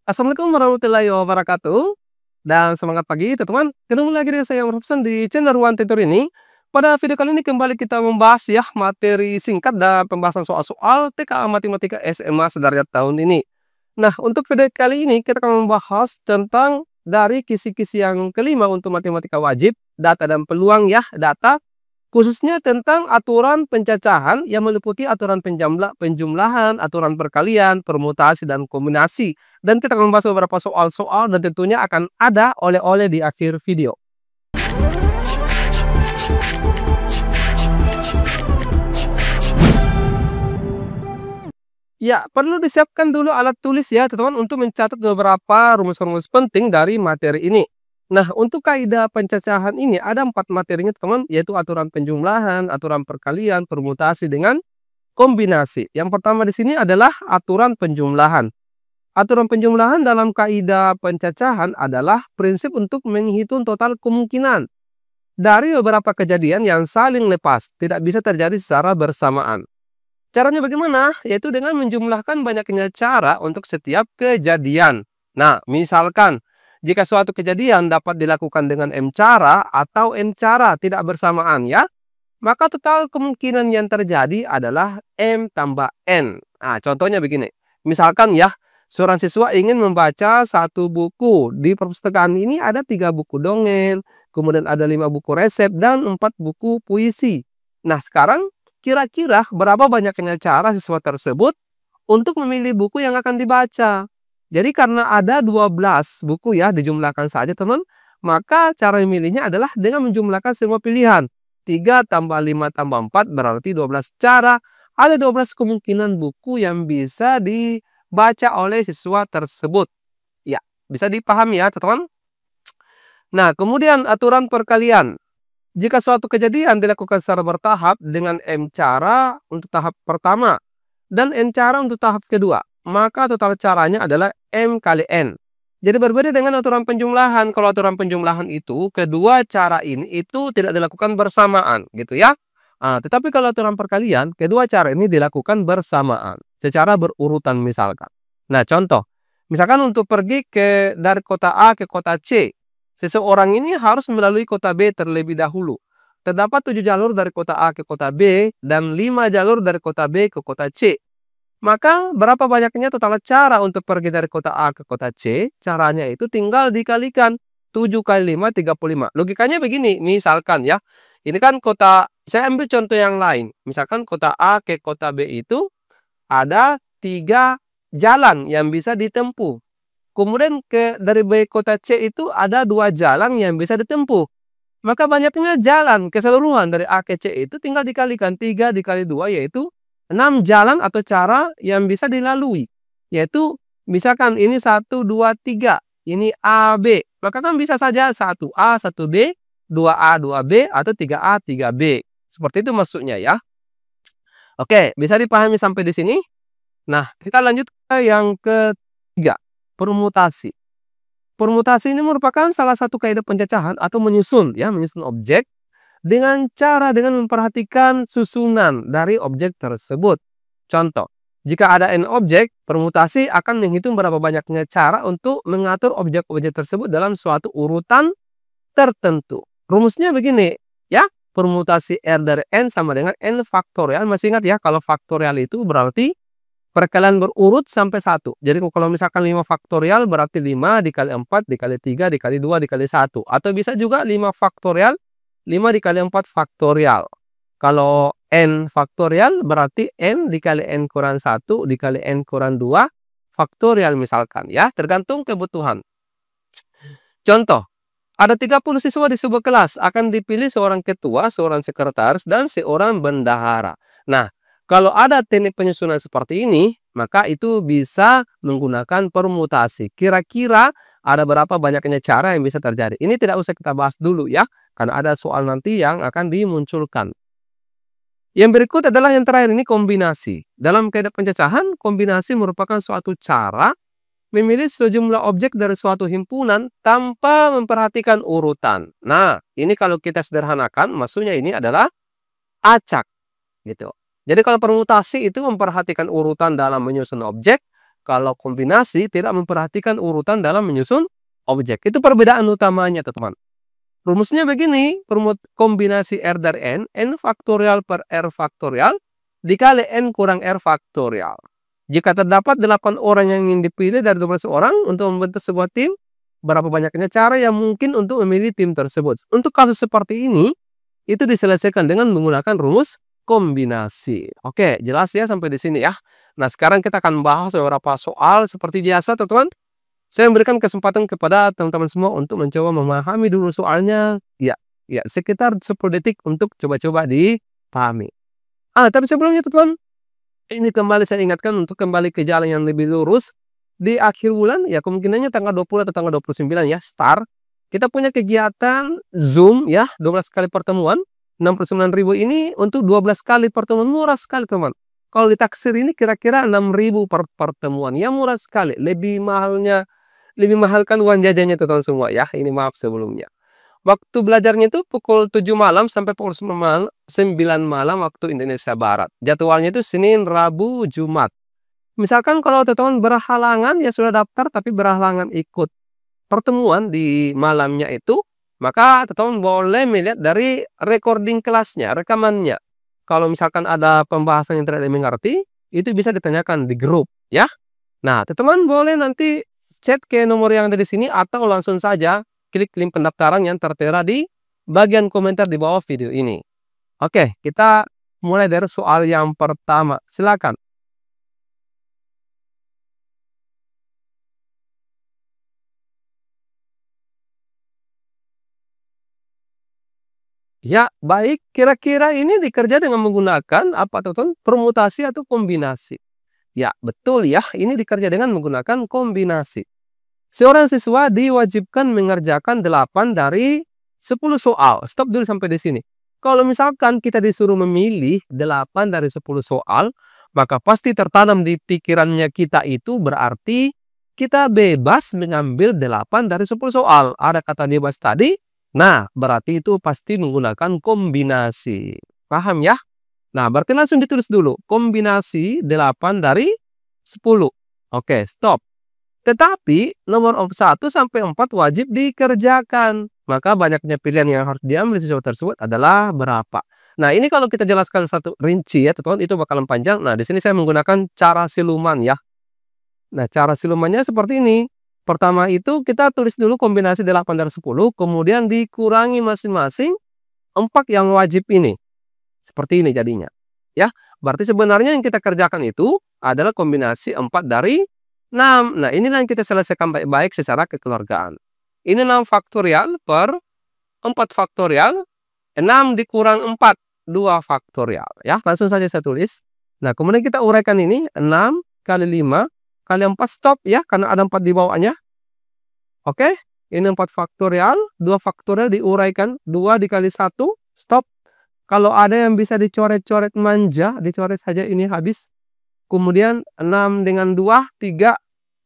Assalamualaikum warahmatullahi wabarakatuh. Dan semangat pagi teman-teman. Ketemu lagi dengan saya Robson di channel Ruang Tutor ini. Pada video kali ini kembali kita membahas ya materi singkat dan pembahasan soal-soal TKA Matematika SMA Sederajat tahun ini. Nah, untuk video kali ini kita akan membahas tentang dari kisi-kisi yang kelima untuk matematika wajib, data dan peluang ya, data. Khususnya tentang aturan pencacahan yang meliputi aturan penjumlahan, aturan perkalian, permutasi, dan kombinasi. Dan kita akan membahas beberapa soal-soal dan tentunya akan ada oleh-oleh di akhir video. Ya, perlu disiapkan dulu alat tulis ya teman-teman untuk mencatat beberapa rumus-rumus penting dari materi ini. Nah, untuk kaidah pencacahan ini ada 4 materinya teman-teman, yaitu aturan penjumlahan, aturan perkalian, permutasi, dengan kombinasi. Yang pertama di sini adalah aturan penjumlahan. Aturan penjumlahan dalam kaidah pencacahan adalah prinsip untuk menghitung total kemungkinan dari beberapa kejadian yang saling lepas, tidak bisa terjadi secara bersamaan. Caranya bagaimana? Yaitu dengan menjumlahkan banyaknya cara untuk setiap kejadian. Nah, misalkan jika suatu kejadian dapat dilakukan dengan M cara atau N cara tidak bersamaan ya, maka total kemungkinan yang terjadi adalah M tambah N. Nah, contohnya begini. Misalkan ya, seorang siswa ingin membaca satu buku. Di perpustakaan ini ada 3 buku dongeng, kemudian ada 5 buku resep, dan 4 buku puisi. Nah, sekarang kira-kira berapa banyaknya cara siswa tersebut untuk memilih buku yang akan dibaca? Jadi karena ada 12 buku ya, dijumlahkan saja teman, maka cara memilihnya adalah dengan menjumlahkan semua pilihan. 3 tambah 5 tambah 4 berarti 12 cara. Ada 12 kemungkinan buku yang bisa dibaca oleh siswa tersebut. Ya, bisa dipahami ya teman-teman. Nah, kemudian aturan perkalian. Jika suatu kejadian dilakukan secara bertahap dengan M cara untuk tahap pertama dan N cara untuk tahap kedua, maka total caranya adalah M kali N. Jadi berbeda dengan aturan penjumlahan. Kalau aturan penjumlahan itu, kedua cara ini itu tidak dilakukan bersamaan gitu ya. Tetapi kalau aturan perkalian, kedua cara ini dilakukan bersamaan, secara berurutan misalkan. Nah, contoh. Misalkan untuk pergi dari kota A ke kota C, seseorang ini harus melalui kota B terlebih dahulu. Terdapat 7 jalur dari kota A ke kota B dan 5 jalur dari kota B ke kota C. Maka berapa banyaknya total cara untuk pergi dari kota A ke kota C? Caranya itu tinggal dikalikan 7 kali 5, 35. Logikanya begini, misalkan ya. Ini kan saya ambil contoh yang lain. Misalkan kota A ke kota B itu ada 3 jalan yang bisa ditempuh. Kemudian dari B kota C itu ada 2 jalan yang bisa ditempuh. Maka banyaknya jalan keseluruhan dari A ke C itu tinggal dikalikan 3 dikali 2 yaitu 6 jalan atau cara yang bisa dilalui. Yaitu misalkan ini 1, 2, 3. Ini A, B. Maka kan bisa saja 1A, 1B, 2A, 2B, atau 3A, 3B. Seperti itu maksudnya ya. Oke, bisa dipahami sampai di sini? Nah, kita lanjut ke yang ketiga, permutasi. Permutasi ini merupakan salah satu kaidah pencacahan atau menyusun objek dengan memperhatikan susunan dari objek tersebut. Contoh, jika ada n objek, permutasi akan menghitung berapa banyaknya cara untuk mengatur objek-objek tersebut dalam suatu urutan tertentu. Rumusnya begini, ya. Permutasi R dari N sama dengan N faktorial. Masih ingat ya, kalau faktorial itu berarti perkalian berurut sampai 1. Jadi kalau misalkan 5 faktorial berarti 5 dikali 4 dikali 3 dikali 2 dikali 1. Atau bisa juga 5 faktorial 5 dikali 4 faktorial. Kalau N faktorial berarti N dikali N kurang 1 dikali N kurang 2 faktorial misalkan ya. Tergantung kebutuhan. Contoh, ada 30 siswa di sebuah kelas. Akan dipilih seorang ketua, seorang sekretaris, dan seorang bendahara. Nah, kalau ada teknik penyusunan seperti ini, maka itu bisa menggunakan permutasi. Kira-kira ada berapa banyaknya cara yang bisa terjadi. Ini tidak usah kita bahas dulu ya, karena ada soal nanti yang akan dimunculkan. Yang berikut adalah yang terakhir, ini kombinasi. Dalam kaidah pencacahan, kombinasi merupakan suatu cara memilih sejumlah objek dari suatu himpunan tanpa memperhatikan urutan. Nah, ini kalau kita sederhanakan, maksudnya ini adalah acak gitu. Jadi kalau permutasi itu memperhatikan urutan dalam menyusun objek. Kalau kombinasi tidak memperhatikan urutan dalam menyusun objek. Itu perbedaan utamanya, teman-teman. Rumusnya begini, kombinasi R dari N faktorial per R faktorial, dikali N kurang R faktorial. Jika terdapat 8 orang yang ingin dipilih dari 12 orang untuk membentuk sebuah tim, berapa banyaknya cara yang mungkin untuk memilih tim tersebut. Untuk kasus seperti ini, itu diselesaikan dengan menggunakan rumus kombinasi. Oke, jelas ya sampai di sini ya. Nah, sekarang kita akan bahas beberapa soal seperti biasa, teman-teman. Saya memberikan kesempatan kepada teman-teman semua untuk mencoba memahami dulu soalnya. Ya, sekitar 10 detik untuk coba-coba dipahami. Tapi sebelumnya, teman-teman, ini kembali saya ingatkan untuk kembali ke jalan yang lebih lurus. Di akhir bulan, ya kemungkinannya tanggal 20 atau tanggal 29 ya, start. Kita punya kegiatan Zoom ya, 12 kali pertemuan. 69.000 ini untuk 12 kali pertemuan, murah sekali, teman. Kalau ditaksir ini kira-kira 6.000 per pertemuan. Ya murah sekali. Lebih mahalkan uang jajannya, teman semua ya. Ini maaf sebelumnya. Waktu belajarnya itu pukul 7 malam sampai pukul 9 malam waktu Indonesia Barat. Jadwalnya itu Senin, Rabu, Jumat. Misalkan kalau teman-teman berhalangan ya sudah daftar tapi berhalangan ikut pertemuan di malamnya itu, maka teman-teman boleh melihat dari recording kelasnya, rekamannya. Kalau misalkan ada pembahasan yang tidak dimengerti, itu bisa ditanyakan di grup ya. Nah, teman-teman boleh nanti chat ke nomor yang ada di sini atau langsung saja klik link pendaftaran yang tertera di bagian komentar di bawah video ini. Oke, kita mulai dari soal yang pertama. Silakan. Ya, baik. Kira-kira ini dikerja dengan menggunakan apa, teman-teman? Permutasi atau kombinasi? Ya, betul ya. Ini dikerja dengan menggunakan kombinasi. Seorang siswa diwajibkan mengerjakan 8 dari 10 soal. Stop dulu sampai di sini. Kalau misalkan kita disuruh memilih 8 dari 10 soal, maka pasti tertanam di pikirannya kita itu berarti kita bebas mengambil 8 dari 10 soal. Ada kata bebas tadi. Nah, berarti itu pasti menggunakan kombinasi. Paham ya? Nah, berarti langsung ditulis dulu. Kombinasi 8 dari 10. Oke, stop. Tetapi nomor 1 sampai 4 wajib dikerjakan. Maka banyaknya pilihan yang harus diambil siswa tersebut adalah berapa. Nah, ini kalau kita jelaskan satu rinci ya, teman-teman, itu bakalan panjang. Nah, di sini saya menggunakan cara siluman ya. Nah, cara silumannya seperti ini. Pertama itu kita tulis dulu kombinasi 8 dari 10, kemudian dikurangi masing-masing 4 yang wajib ini. Seperti ini jadinya. Ya, berarti sebenarnya yang kita kerjakan itu adalah kombinasi 4 dari 6. Nah, inilah yang kita selesaikan baik-baik secara kekeluargaan. Ini 6 faktorial per 4 faktorial, 6 dikurang 4, 2 faktorial. Ya, langsung saja saya tulis. Nah, kemudian kita uraikan ini, 6 kali 5 kali 4, stop ya, karena ada 4 di bawahnya. Oke, ini 4 faktorial, 2 faktorial diuraikan, 2 dikali 1, stop. Kalau ada yang bisa dicoret-coret manja, dicoret saja, ini habis. Kemudian 6 dengan 2, 3,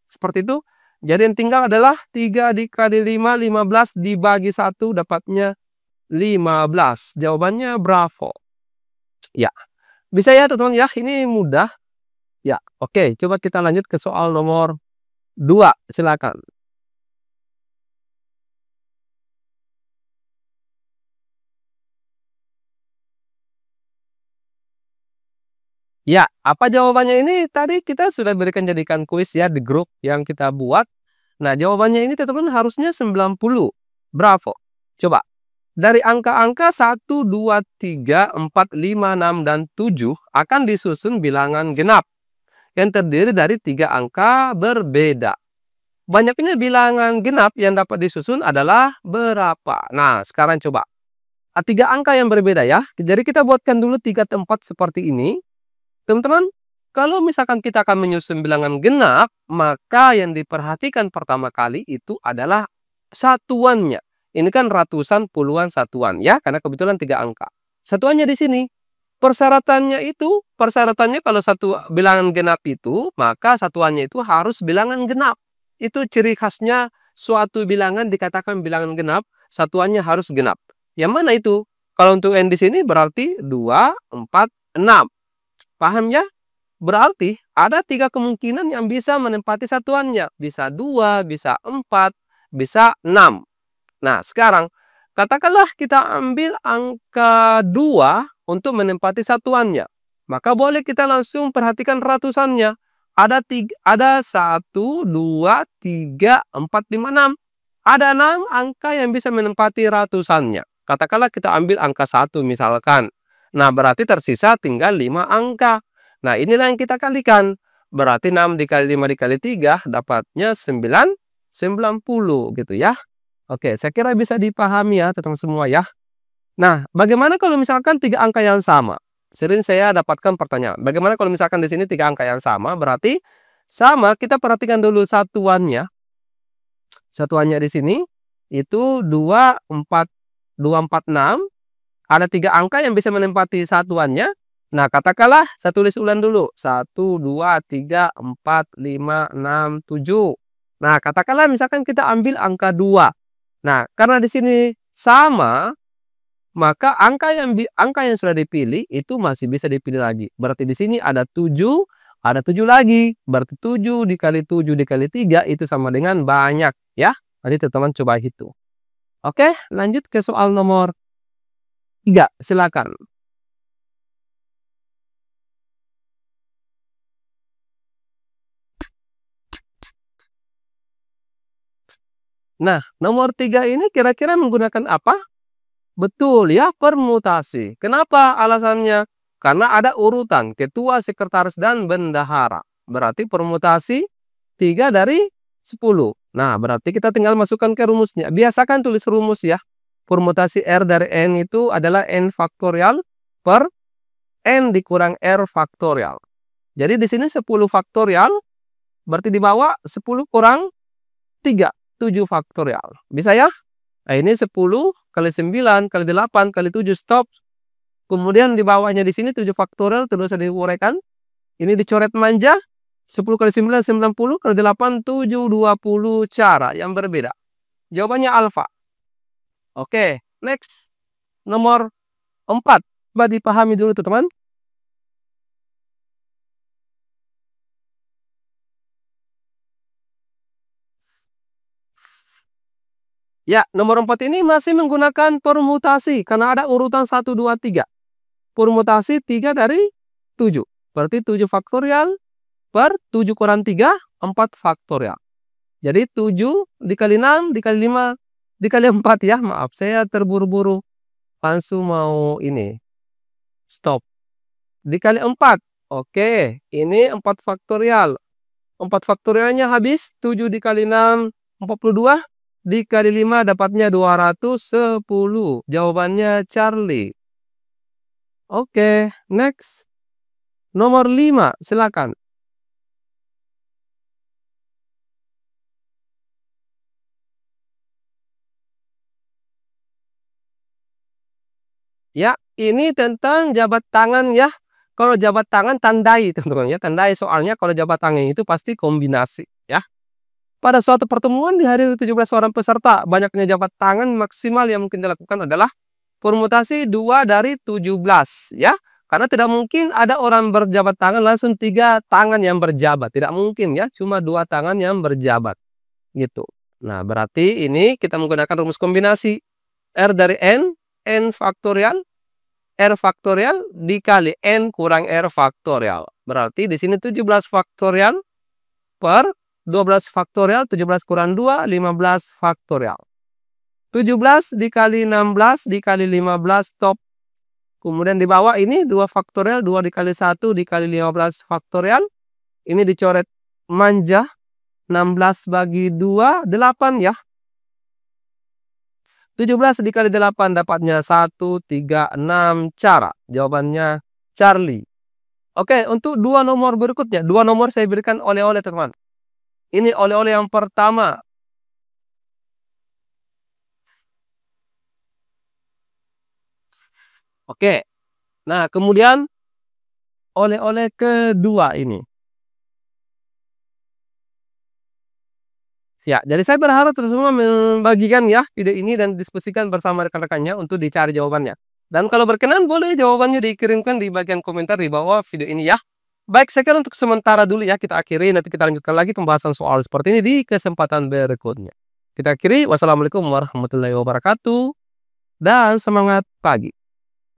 seperti itu. Jadi yang tinggal adalah 3 dikali 5, 15 dibagi 1, dapatnya 15. Jawabannya bravo. Ya, bisa ya teman-teman ya, ini mudah. Ya, oke, coba kita lanjut ke soal nomor 2, silakan. Ya, apa jawabannya ini tadi kita sudah jadikan kuis ya di grup yang kita buat. Nah, jawabannya ini teman-teman harusnya 90. Bravo. Coba. Dari angka-angka 1, 2, 3, 4, 5, 6, dan 7 akan disusun bilangan genap yang terdiri dari 3 angka berbeda. Banyaknya bilangan genap yang dapat disusun adalah berapa? Nah, sekarang coba. 3 angka yang berbeda ya. Jadi kita buatkan dulu 3 tempat seperti ini. Teman-teman, kalau misalkan kita akan menyusun bilangan genap, maka yang diperhatikan pertama kali itu adalah satuannya. Ini kan ratusan, puluhan satuan ya, karena kebetulan 3 angka. Satuannya di sini. Persyaratannya kalau satu bilangan genap itu, maka satuannya itu harus bilangan genap. Itu ciri khasnya suatu bilangan dikatakan bilangan genap, satuannya harus genap. Yang mana itu? Kalau untuk N di sini berarti 2, 4, 6. Paham ya? Berarti ada 3 kemungkinan yang bisa menempati satuannya. Bisa 2, bisa 4, bisa 6. Nah, sekarang katakanlah kita ambil angka 2 untuk menempati satuannya. Maka boleh kita langsung perhatikan ratusannya. Ada 1, 2, 3, 4, 5, 6. Ada 6 angka yang bisa menempati ratusannya. Katakanlah kita ambil angka 1 misalkan. Nah, berarti tersisa tinggal 5 angka. Nah, inilah yang kita kalikan. Berarti 6 dikali 5 dikali 3 dapatnya 90 gitu ya. Oke, saya kira bisa dipahami ya tentang semua ya. Nah, bagaimana kalau misalkan 3 angka yang sama? Sering saya dapatkan pertanyaan, bagaimana kalau misalkan di sini 3 angka yang sama? Berarti sama, kita perhatikan dulu satuannya. Satuannya di sini itu 2, 4, 2, 4, 6. Ada 3 angka yang bisa menempati satuannya. Nah, katakanlah saya tulis ulang dulu. 1, 2, 3, 4, 5, 6, 7. Nah, katakanlah misalkan kita ambil angka 2. Nah, karena di sini sama, maka angka yang sudah dipilih itu masih bisa dipilih lagi. Berarti di sini ada 7, ada 7 lagi. Berarti 7 dikali 7 dikali 3 itu sama dengan banyak ya. Nanti teman-teman coba hitung. Oke, lanjut ke soal nomor 3. Silakan. Nah, nomor 3 ini kira-kira menggunakan apa? Betul ya, permutasi. Kenapa alasannya? Karena ada urutan ketua, sekretaris, dan bendahara. Berarti permutasi 3 dari 10. Nah, berarti kita tinggal masukkan ke rumusnya. Biasakan tulis rumus ya. Permutasi R dari N itu adalah N faktorial per N dikurang R faktorial. Jadi di sini 10 faktorial, berarti di bawah 10 kurang 3. 7 faktorial. Bisa ya? Nah, ini 10 kali 9 kali 8 kali 7 stop. Kemudian di bawahnya di sini 7 faktorial terus diuraikan. Ini dicoret manja. 10 kali 9 90 kali 8 7 20 cara yang berbeda. Jawabannya alfa. Oke, next. Nomor 4. Coba dipahami dulu tuh teman. Ya, nomor 4 ini masih menggunakan permutasi karena ada urutan 1, 2, 3. Permutasi 3 dari 7. Berarti 7 faktorial per 7 kurang 3, 4 faktorial. Jadi 7 dikali 6 dikali 5 dikali 4 ya. Maaf, saya terburu-buru. Langsung mau ini. Stop. Dikali 4. Oke, ini 4 faktorial. 4 faktorialnya habis. 7 dikali 6, 42. Dikali 5 dapatnya 210. Jawabannya Charlie. Oke, next. Nomor 5, silakan. Ya, ini tentang jabat tangan ya. Kalau jabat tangan tandai teman-teman ya, tandai soalnya kalau jabat tangan itu pasti kombinasi ya. Pada suatu pertemuan dihadiri 17 orang peserta, banyaknya jabat tangan maksimal yang mungkin dilakukan adalah permutasi 2 dari 17 ya. Karena tidak mungkin ada orang berjabat tangan langsung 3 tangan yang berjabat, tidak mungkin ya, cuma 2 tangan yang berjabat gitu. Nah, berarti ini kita menggunakan rumus kombinasi R dari N, N faktorial, R faktorial dikali N kurang R faktorial. Berarti di sini 17 faktorial per 12 faktorial, 17 kurang 2, 15 faktorial. 17 dikali 16 dikali 15 stop. Kemudian di bawah ini 2 faktorial, 2 dikali 1 dikali 15 faktorial. Ini dicoret manja. 16 bagi 2, 8 ya. 17 dikali 8 dapatnya 136 cara. Jawabannya Charlie. Oke, untuk 2 nomor berikutnya. 2 nomor saya berikan oleh-oleh teman. Ini oleh-oleh yang pertama. Oke. Nah, kemudian oleh-oleh kedua ini. Ya, jadi saya berharap teman-teman membagikan ya video ini dan diskusikan bersama rekan-rekannya untuk dicari jawabannya. Dan kalau berkenan boleh jawabannya dikirimkan di bagian komentar di bawah video ini ya. Baik, sekian untuk sementara dulu ya, kita akhiri, nanti kita lanjutkan lagi pembahasan soal seperti ini di kesempatan berikutnya. Kita akhiri, wassalamualaikum warahmatullahi wabarakatuh, dan semangat pagi.